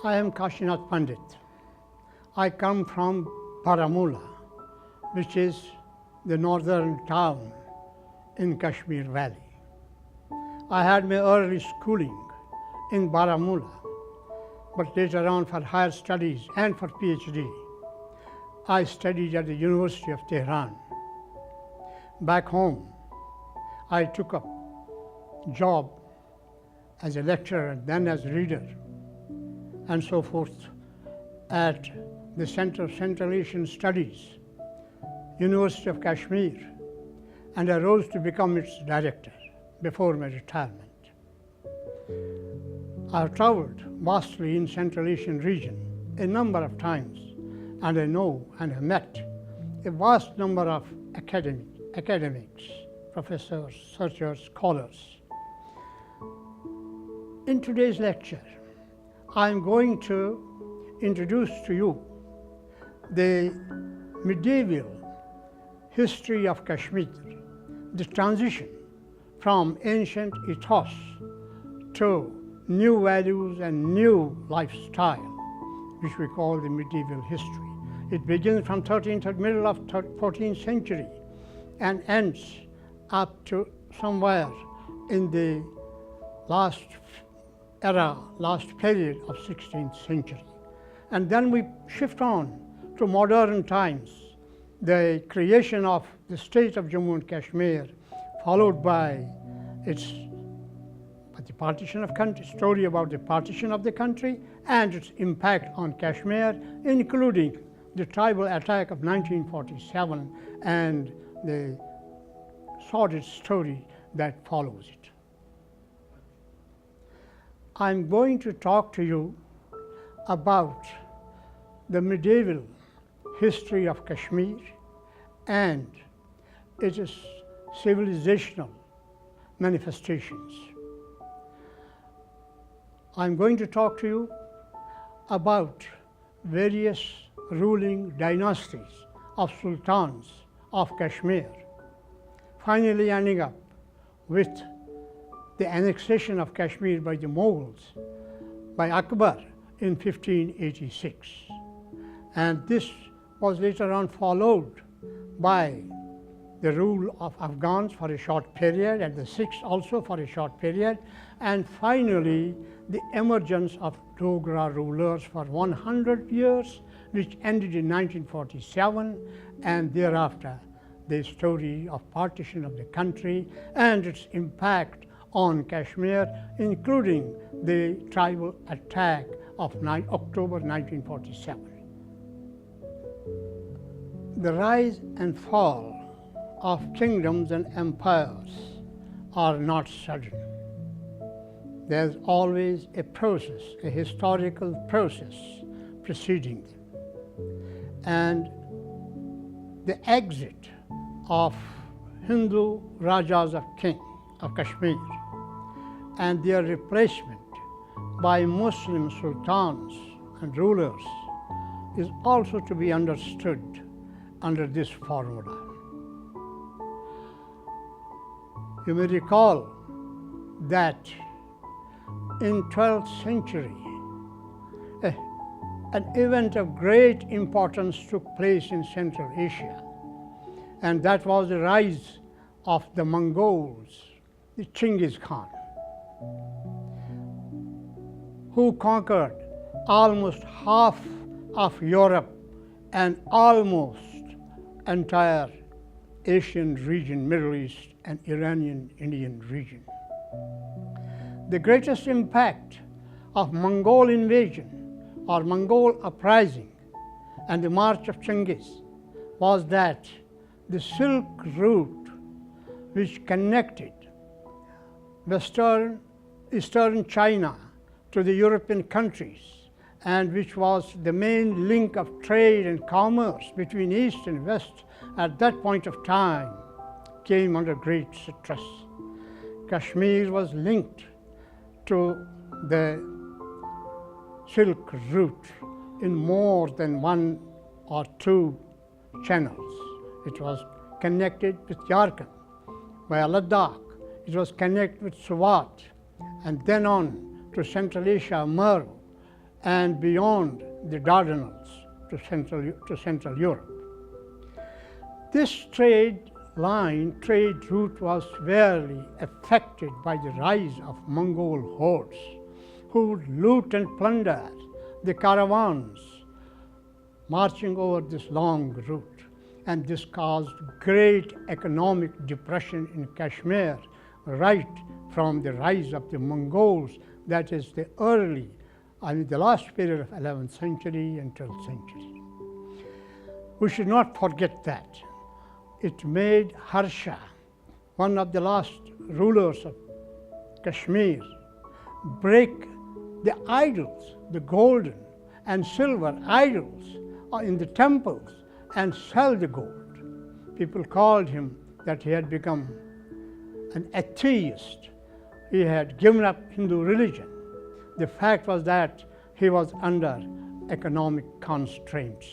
I am Kashi Pandit. I come from Baramulla, which is the northern town in Kashmir Valley. I had my early schooling in Baramulla, but later on for higher studies and for PhD, I studied at the University of Tehran. Back home, I took up job as a lecturer and then as reader and so forth at the Center of Central Asian Studies, University of Kashmir, and I rose to become its director before my retirement. I have traveled vastly in Central Asian region a number of times, and I know and have met a vast number of academics, professors, researchers, scholars. In today's lecture, I am going to introduce to you the medieval history of Kashmir, the transition from ancient ethos to new values and new lifestyle, which we call the medieval history. It begins from middle of 14th century and ends up to somewhere in the last period of 16th century. And then we shift on to modern times, the creation of the state of Jammu and Kashmir, followed by the partition of country, story about the partition of the country and its impact on Kashmir, including the tribal attack of 1947 and the sordid story that follows it. I'm going to talk to you about the medieval history of Kashmir and its civilizational manifestations. I'm going to talk to you about various ruling dynasties of sultans of Kashmir, finally ending up with the annexation of Kashmir by the Mughals, by Akbar in 1586. And this was later on followed by the rule of Afghans for a short period, and the Sikhs also for a short period, and finally the emergence of Dogra rulers for 100 years, which ended in 1947, and thereafter the story of partition of the country and its impact on Kashmir, including the tribal attack of October 1947. The rise and fall of kingdoms and empires are not sudden. There's always a process, a historical process preceding them. And the exit of Hindu Rajas of Kashmir and their replacement by Muslim sultans and rulers is also to be understood under this formula. You may recall that in 12th century, an event of great importance took place in Central Asia, and that was the rise of the Mongols, the Genghis Khan, who conquered almost half of Europe and almost entire Asian region, Middle East and Iranian Indian region. The greatest impact of Mongol invasion or Mongol uprising and the march of Genghis was that the Silk Route, which connected Eastern China to the European countries, and which was the main link of trade and commerce between East and West at that point of time, came under great stress. Kashmir was linked to the Silk Route in more than one or two channels. It was connected with Yarkand via Ladakh. It was connected with Swat, and then on to Central Asia, Meru, and beyond the Dardanelles to Central Europe. This trade route was severely affected by the rise of Mongol hordes who would loot and plunder the caravans marching over this long route. And this caused great economic depression in Kashmir right from the rise of the Mongols, that is the last period of 11th century and 12th century. We should not forget that. It made Harsha, one of the last rulers of Kashmir, break the idols, the golden and silver idols in the temples and sell the gold. People called him that he had become an atheist. He had given up Hindu religion. The fact was that he was under economic constraints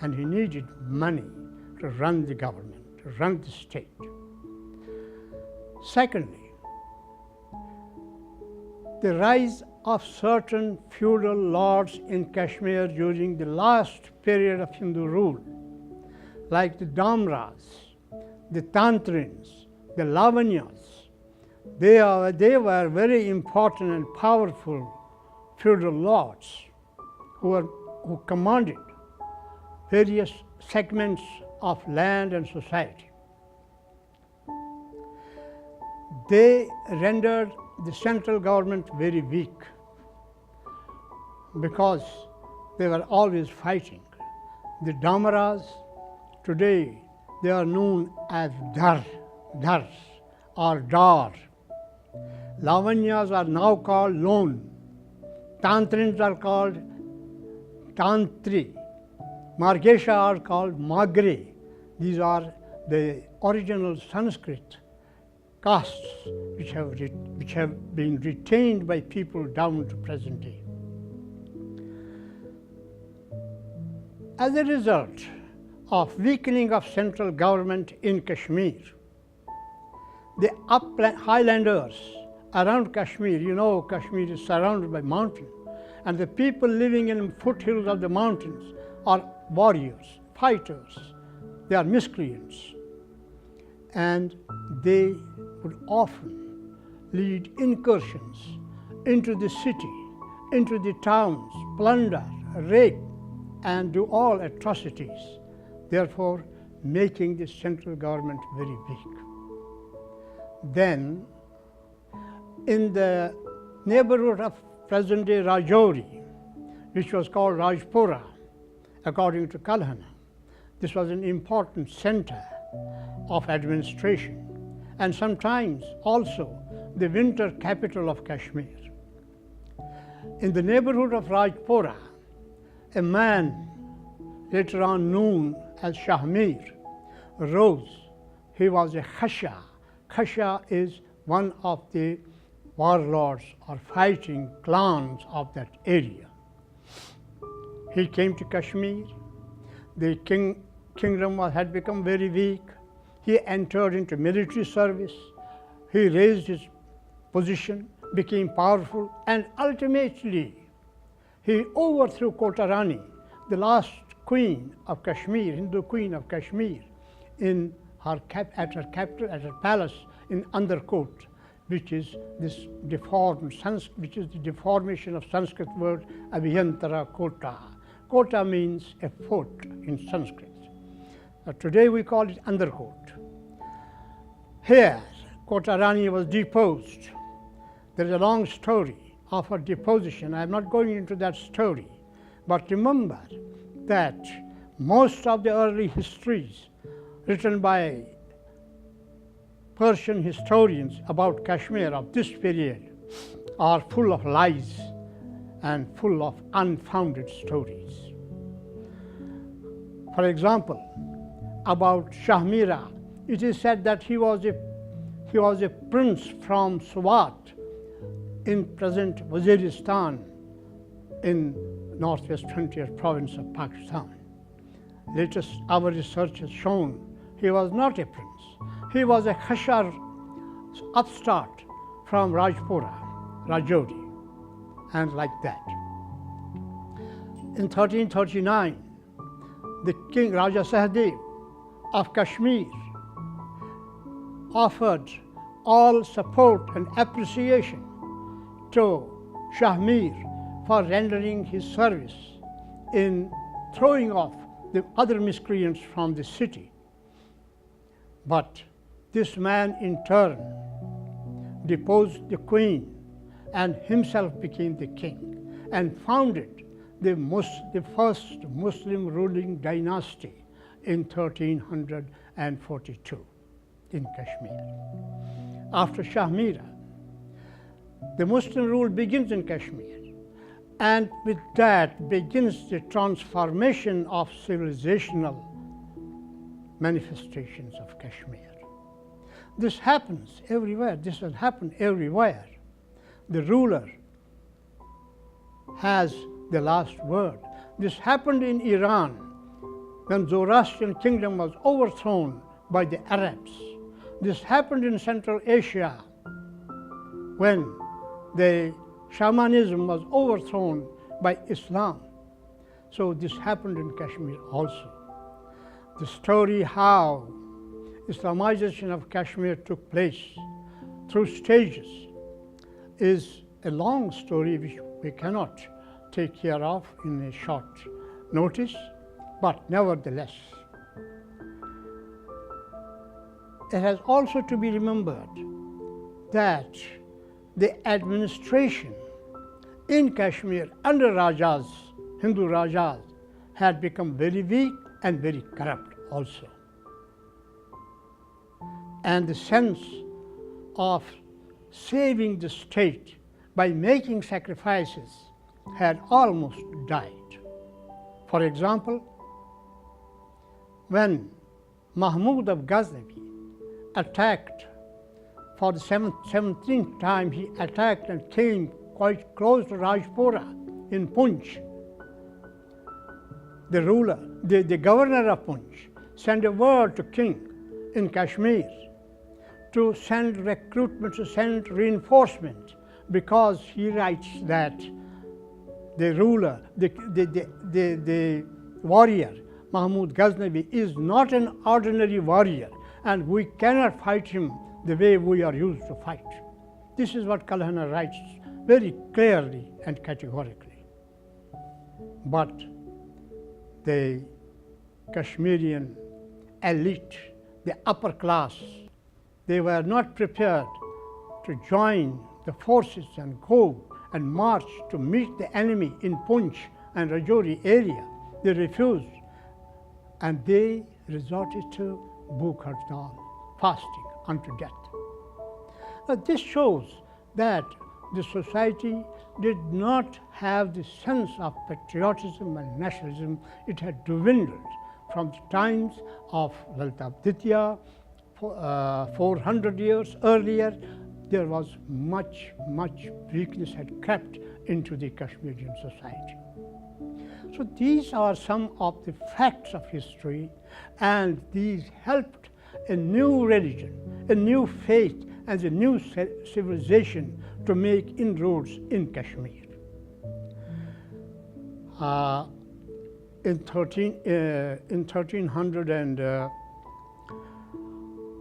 and he needed money to run the government, to run the state. Secondly, the rise of certain feudal lords in Kashmir during the last period of Hindu rule, like the Damras, the Tantrins, the Lavanyas. They were very important and powerful feudal lords who commanded various segments of land and society. They rendered the central government very weak because they were always fighting. The Damaras, today they are known as Dars or Dar. Lavanyas are now called Lon. Tantrins are called Tantri. Margesha are called Magre. These are the original Sanskrit castes which have been retained by people down to present day. As a result of weakening of central government in Kashmir, the highlanders around Kashmir, you know Kashmir is surrounded by mountains, and the people living in foothills of the mountains are warriors, fighters, they are miscreants, and they would often lead incursions into the city, into the towns, plunder, rape, and do all atrocities, therefore making the central government very weak. Then, in the neighborhood of present-day Rajouri, which was called Rajpura, according to Kalhana, this was an important center of administration and sometimes also the winter capital of Kashmir. In the neighborhood of Rajpura, a man later on known as Shahmir rose. He was a Khasha. Khasha is one of the warlords or fighting clans of that area. He came to Kashmir. The kingdom had become very weak. He entered into military service. He raised his position, became powerful, and ultimately he overthrew Kotarani, the last queen of Kashmir, Hindu queen of Kashmir, at her capital, at her palace in Underkot, which is this which is the deformation of Sanskrit word Abhyantara Kota. Kota means a fort in Sanskrit. Today we call it Underkot. Here, Kotarani was deposed. There is a long story of her deposition. I am not going into that story, but remember that most of the early histories written by Persian historians about Kashmir of this period are full of lies and full of unfounded stories. For example, about Shahmira, it is said that he was a prince from Swat in present Waziristan in northwest frontier province of Pakistan. Latest our research has shown he was not a prince. He was a Khashar upstart from Rajpura, Rajouri, and like that. In 1339, the King Raja Sahadev of Kashmir offered all support and appreciation to Shah Mir for rendering his service in throwing off the other miscreants from the city. But this man in turn deposed the queen and himself became the king and founded the first Muslim ruling dynasty in 1342 in Kashmir. After Shah Mira, the Muslim rule begins in Kashmir, and with that begins the transformation of civilizational manifestations of Kashmir. This happens everywhere. This has happened everywhere. The ruler has the last word. This happened in Iran when Zoroastrian kingdom was overthrown by the Arabs. This happened in Central Asia when the shamanism was overthrown by Islam. So this happened in Kashmir also. The story how Islamization of Kashmir took place through stages is a long story which we cannot take care of in a short notice, but nevertheless, it has also to be remembered that the administration in Kashmir under Rajas, Hindu Rajas, had become very weak and very corrupt also. And the sense of saving the state by making sacrifices had almost died. For example, when Mahmud of Ghaznavi attacked for the 17th time, he attacked and came quite close to Rajpura in Punch. The ruler, the governor of Punch, sent a word to king in Kashmir to send recruitment, to send reinforcement, because he writes that the ruler, the warrior, Mahmud Ghaznavi, is not an ordinary warrior, and we cannot fight him the way we are used to fight. This is what Kalhana writes very clearly and categorically. But the Kashmirian elite, the upper class, they were not prepared to join the forces and go and march to meet the enemy in Punch and Rajouri area. They refused, and they resorted to Bhukh Hartal, fasting unto death. Now, this shows that the society did not have the sense of patriotism and nationalism. It had dwindled from the times of Lalita Aditya, 400 years earlier. There was much weakness had crept into the Kashmirian society. So these are some of the facts of history, and these helped a new religion, a new faith, and a new civilization to make inroads in Kashmir. In 1300 and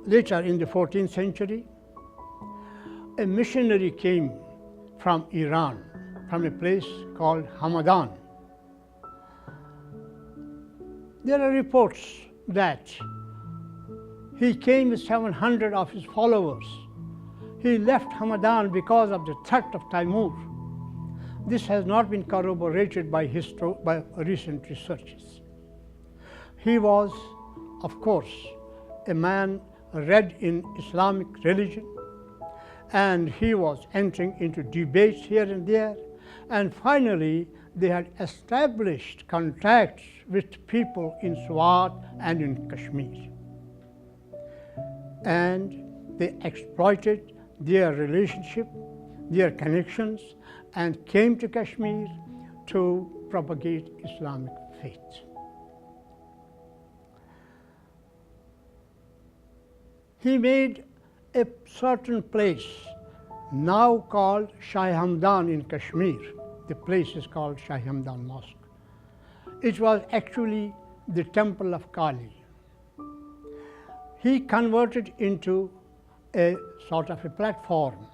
later in the 14th century, a missionary came from Iran, from a place called Hamadan. There are reports that he came with 700 of his followers. He left Hamadan because of the threat of Timur. This has not been corroborated by recent researches. He was, of course, a man read in Islamic religion, and he was entering into debates here and there, and finally they had established contacts with people in Swat and in Kashmir, and they exploited their relationship, their connections, and came to Kashmir to propagate Islamic faith. He made a certain place now called Shah Hamdan in Kashmir. The place is called Shah Hamdan Mosque. It was actually the temple of Kali. He converted into a sort of a platform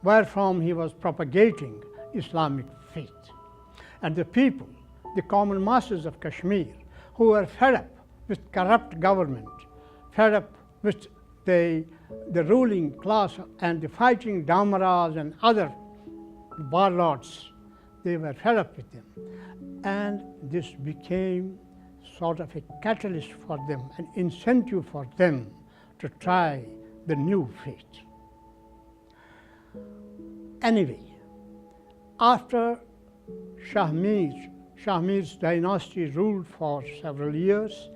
wherefrom he was propagating Islamic faith. And the people, the common masses of Kashmir, who were fed up with corrupt government, fed up with the ruling class and the fighting Damaras and other warlords, they were fed up with them. And this became sort of a catalyst for them, an incentive for them to try the new faith. Anyway, after Shahmir's dynasty ruled for several years,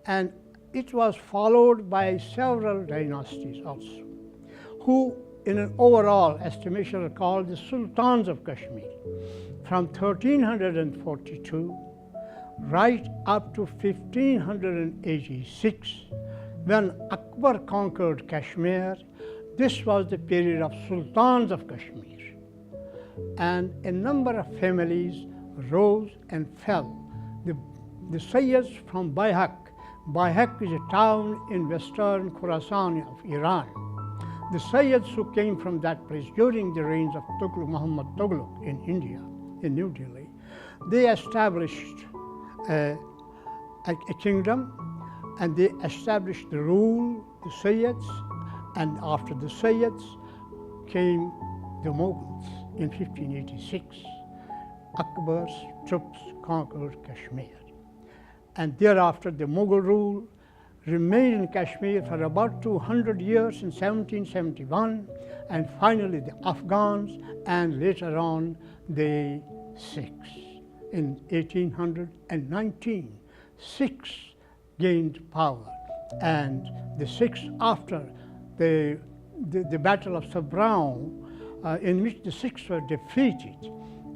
and it was followed by several dynasties also, who in an overall estimation are called the Sultans of Kashmir, from 1342 right up to 1586, when Akbar conquered Kashmir. This was the period of Sultans of Kashmir, and a number of families rose and fell. The Sayyids from Bayhaq is a town in western Khorasan of Iran. The Sayyids who came from that place during the reigns of Muhammad Tughlaq in India, in New Delhi, they established a kingdom, and they established the rule, the Sayyids, and after the Sayyids came the Mughals in 1586. Akbar's troops conquered Kashmir, and thereafter the Mughal rule remained in Kashmir for about 200 years in 1771, and finally the Afghans, and later on the Sikhs. In 1819, Sikhs gained power, and the Sikhs, after the Battle of Sabran, in which the Sikhs were defeated,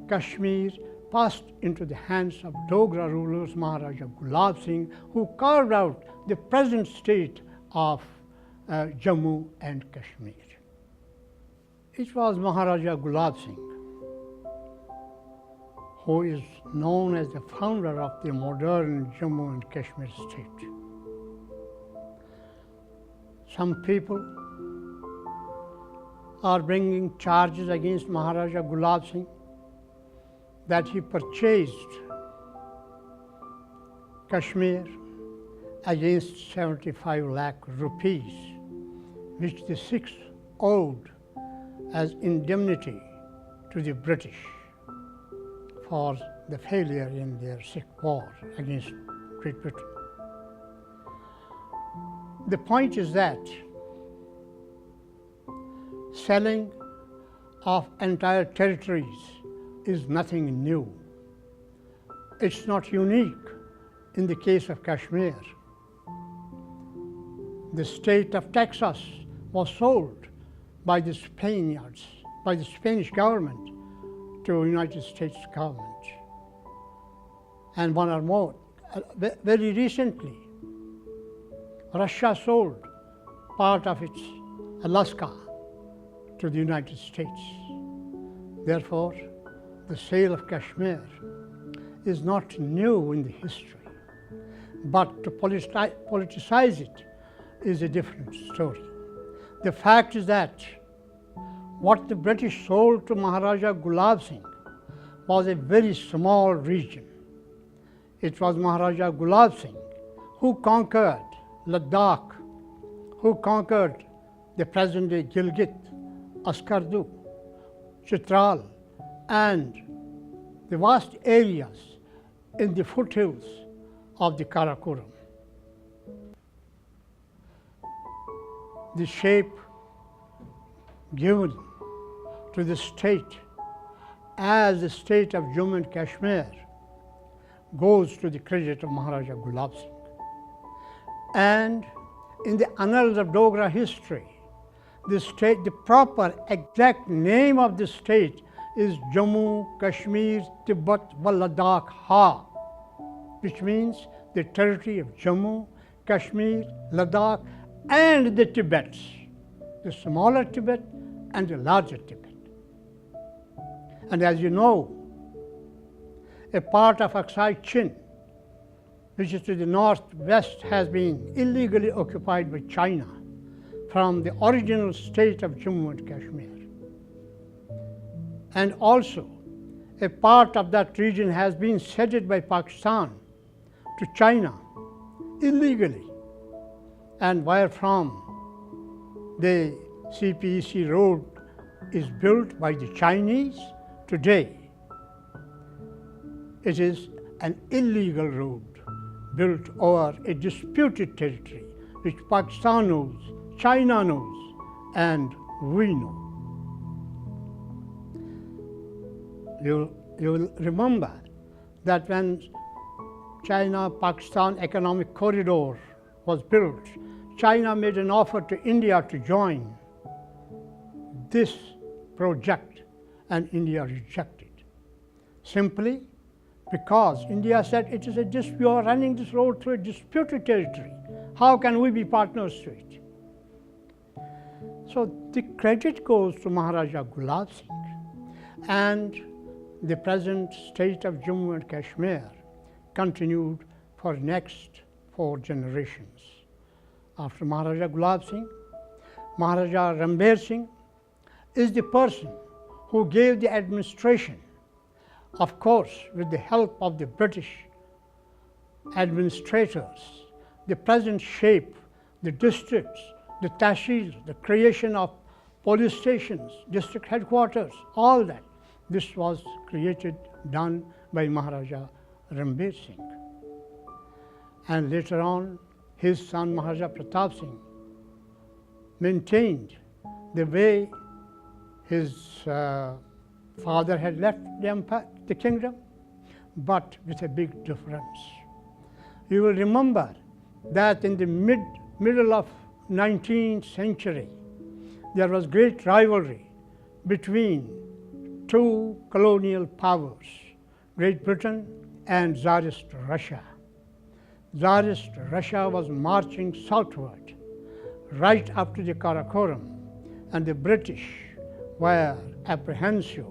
Kashmir passed into the hands of Dogra rulers, Maharaja Gulab Singh, who carved out the present state of Jammu and Kashmir. It was Maharaja Gulab Singh who is known as the founder of the modern Jammu and Kashmir state. Some people are bringing charges against Maharaja Gulab Singh that he purchased Kashmir against 75 lakh rupees, which the Sikhs owed as indemnity to the British for the failure in their Sikh war against Great Britain. The point is that selling of entire territories is nothing new. It's not unique in the case of Kashmir. The state of Texas was sold by the Spaniards, by the Spanish government to United States government. And one or more. Very recently, Russia sold part of its Alaska to the United States. Therefore, the sale of Kashmir is not new in the history, but to politicize it is a different story. The fact is that what the British sold to Maharaja Gulab Singh was a very small region. It was Maharaja Gulab Singh who conquered Ladakh, who conquered the present-day Gilgit, Askardu, Chitral, and the vast areas in the foothills of the Karakoram. The shape given to the state as the state of Jammu and Kashmir goes to the credit of Maharaja Gulab Singh. And in the annals of Dogra history, the proper exact name of the state is Jammu, Kashmir, Tibet, Ladakh, Ha, which means the territory of Jammu, Kashmir, Ladakh, and the Tibets, the smaller Tibet and the larger Tibet. And as you know, a part of Aksai Chin which is to the northwest, has been illegally occupied by China from the original state of Jammu and Kashmir. And also, a part of that region has been ceded by Pakistan to China illegally, and where from the CPEC road is built by the Chinese today. It is an illegal road built over a disputed territory which Pakistan knows, China knows, and we know. You will remember that when China-Pakistan Economic Corridor was built, China made an offer to India to join this project, and India rejected. Simply because India said it is you are running this road through a disputed territory. How can we be partners to it? So the credit goes to Maharaja Gulab Singh, and the present state of Jammu and Kashmir continued for next 4 generations. After Maharaja Gulab Singh, Maharaja Rambir Singh is the person who gave the administration, of course with the help of the British administrators, the present shape, the districts, the tahsils, the creation of police stations, district headquarters, all that. This was created, done by Maharaja Rambir Singh. And later on, his son Maharaja Pratap Singh maintained the way his father had left the kingdom, but with a big difference. You will remember that in the middle of 19th century, there was great rivalry between 2 colonial powers, Great Britain and Tsarist Russia. Tsarist Russia was marching southward right up to the Karakoram, and the British were apprehensive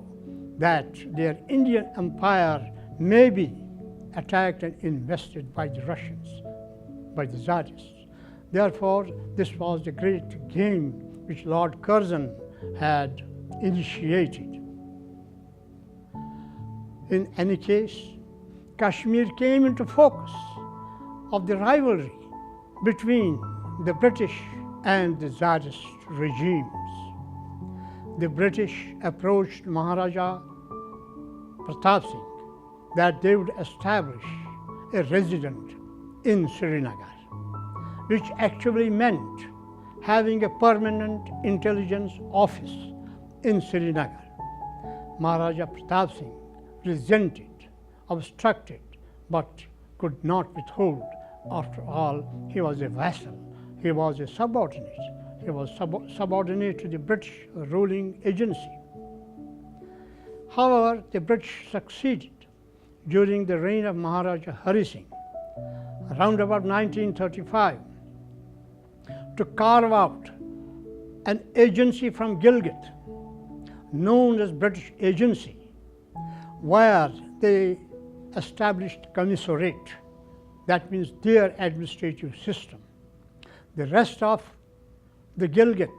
that their Indian empire may be attacked and invested by the Russians, by the Tsarists. Therefore, this was the great game which Lord Curzon had initiated. In any case, Kashmir came into focus of the rivalry between the British and the Tsarist regimes. The British approached Maharaja Pratap Singh that they would establish a residence in Srinagar, which actually meant having a permanent intelligence office in Srinagar. Maharaja Pratap Singh resented, obstructed, but could not withhold. After all, he was a vassal, he was a subordinate. He was subordinate to the British ruling agency. However, the British succeeded during the reign of Maharaja Hari Singh, around about 1935, to carve out an agency from Gilgit, known as British Agency, where they established commissariat. That means their administrative system. The rest of the Gilgit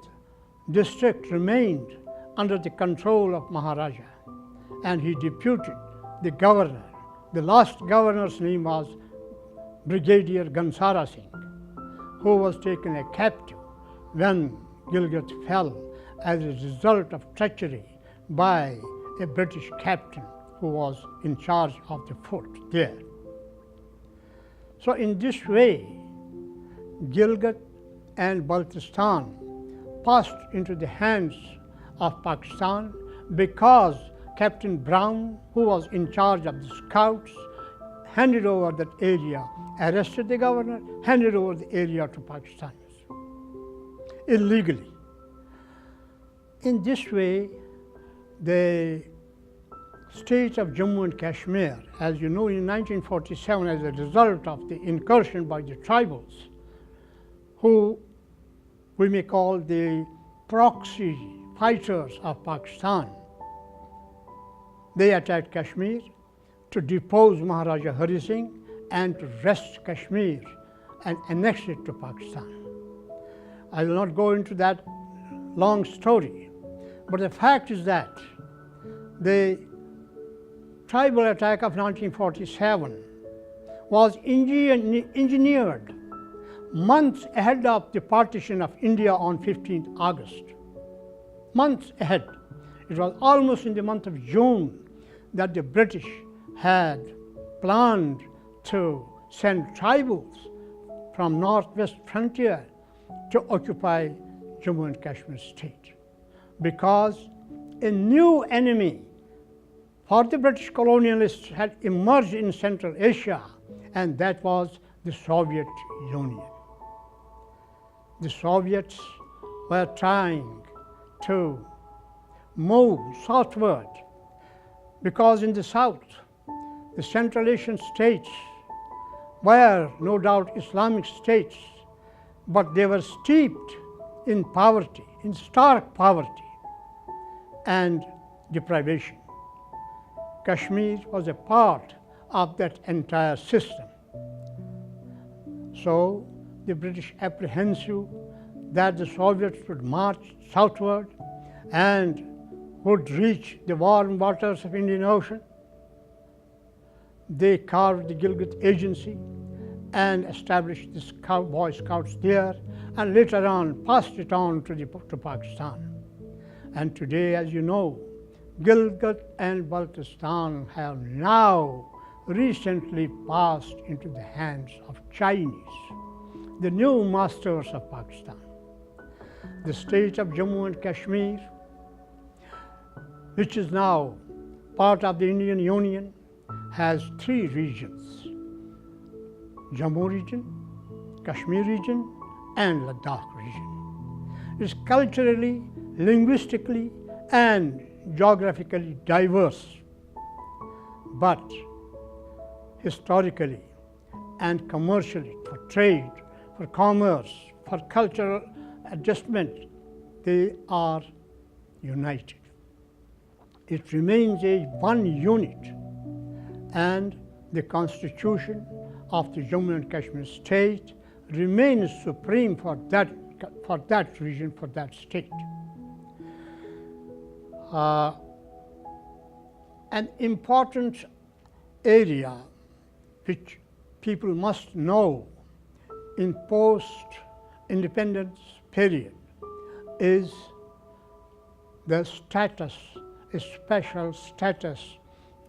district remained under the control of Maharaja, and he deputed the governor. The last governor's name was Brigadier Gansara Singh, who was taken a captive when Gilgit fell as a result of treachery by a British captain who was in charge of the fort there. So in this way, Gilgit and Baltistan passed into the hands of Pakistan because Captain Brown, who was in charge of the scouts, handed over that area, arrested the governor, handed over the area to Pakistanis illegally. In this way, the state of Jammu and Kashmir, as you know, in 1947, as a result of the incursion by the tribals, who we may call the proxy fighters of Pakistan, they attacked Kashmir to depose Maharaja Hari Singh and to wrest Kashmir and annex it to Pakistan. I will not go into that long story, but the fact is that the tribal attack of 1947 was engineered months ahead of the partition of India on 15th August. Months ahead. It was almost in the month of June that the British had planned to send tribals from northwest frontier to occupy Jammu and Kashmir state, because a new enemy for the British colonialists had emerged in Central Asia, and that was the Soviet Union. The Soviets were trying to move southward, because in the south, the Central Asian states were no doubt Islamic states, but they were steeped in poverty, in stark poverty and deprivation. Kashmir was a part of that entire system. So the British, apprehensive that the Soviets would march southward and would reach the warm waters of Indian Ocean, they carved the Gilgit Agency and established the Boy Scouts there, and later on passed it on to Pakistan. And today, as you know, Gilgit and Baltistan have now recently passed into the hands of Chinese, the new masters of Pakistan. The state of Jammu and Kashmir, which is now part of the Indian Union, has three regions: Jammu region, Kashmir region, and Ladakh region. It is culturally, linguistically, and geographically diverse, but historically and commercially, for trade, for commerce, for cultural adjustment, they are united. It remains a one unit, and the constitution of the Jammu and Kashmir state remains supreme for that region, for that state. An important area which people must know in post-independence period is the status, a special status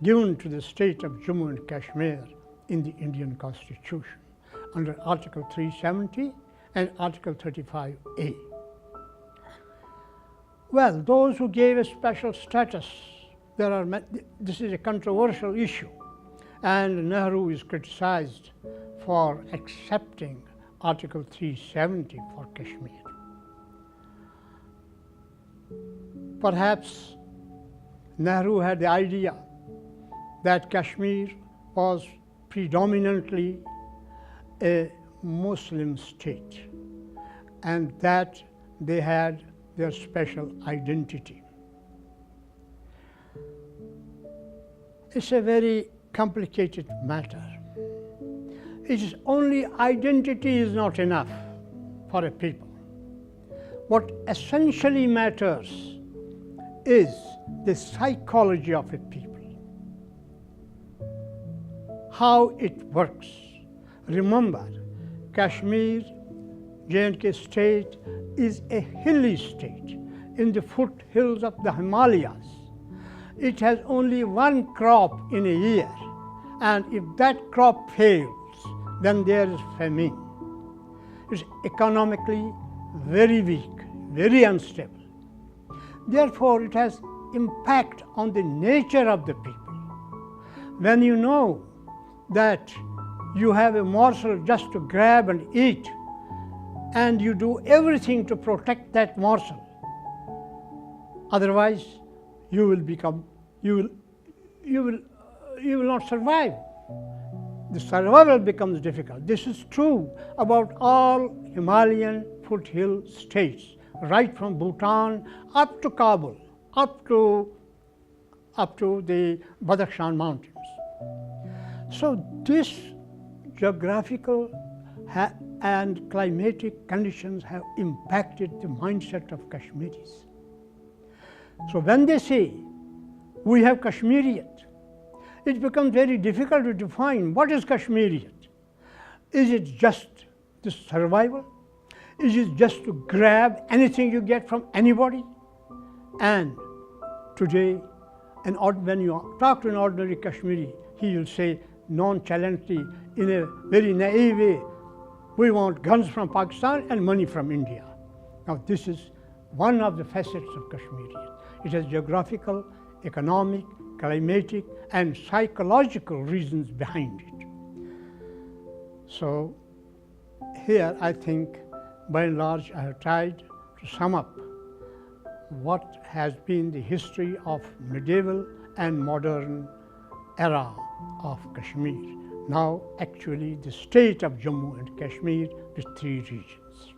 given to the state of Jammu and Kashmir in the Indian Constitution under Article 370 and Article 35A. Well, those who gave a special status, this is a controversial issue, and Nehru is criticized for accepting Article 370 for Kashmir. Perhaps Nehru had the idea that Kashmir was predominantly a Muslim state and that they had their special identity. It's a very complicated matter. It is only identity is not enough for a people. What essentially matters is the psychology of a people, how it works. Remember, Kashmir, J&K state is a hilly state in the foothills of the Himalayas. It has only one crop in a year, and if that crop fails, then there is famine. It's economically very weak, very unstable. Therefore, it has impact on the nature of the people. When you know that you have a morsel just to grab and eat, and you do everything to protect that morsel, otherwise you will not survive. The survival becomes difficult. This is true about all Himalayan foothill states, right from Bhutan up to Kabul, up to the Badakhshan mountains. So this geographical and climatic conditions have impacted the mindset of Kashmiris. So when they say, we have Kashmiriyat, it becomes very difficult to define what is Kashmiriyat. Is it just the survival? Is it just to grab anything you get from anybody? And today, when you talk to an ordinary Kashmiri, he will say nonchalantly, in a very naive way, we want guns from Pakistan and money from India. Now this is one of the facets of Kashmiriyat. It has geographical, economic, climatic, and psychological reasons behind it. So here I think, by and large, I have tried to sum up what has been the history of medieval and modern era of Kashmir. Now actually the state of Jammu and Kashmir with 3 regions.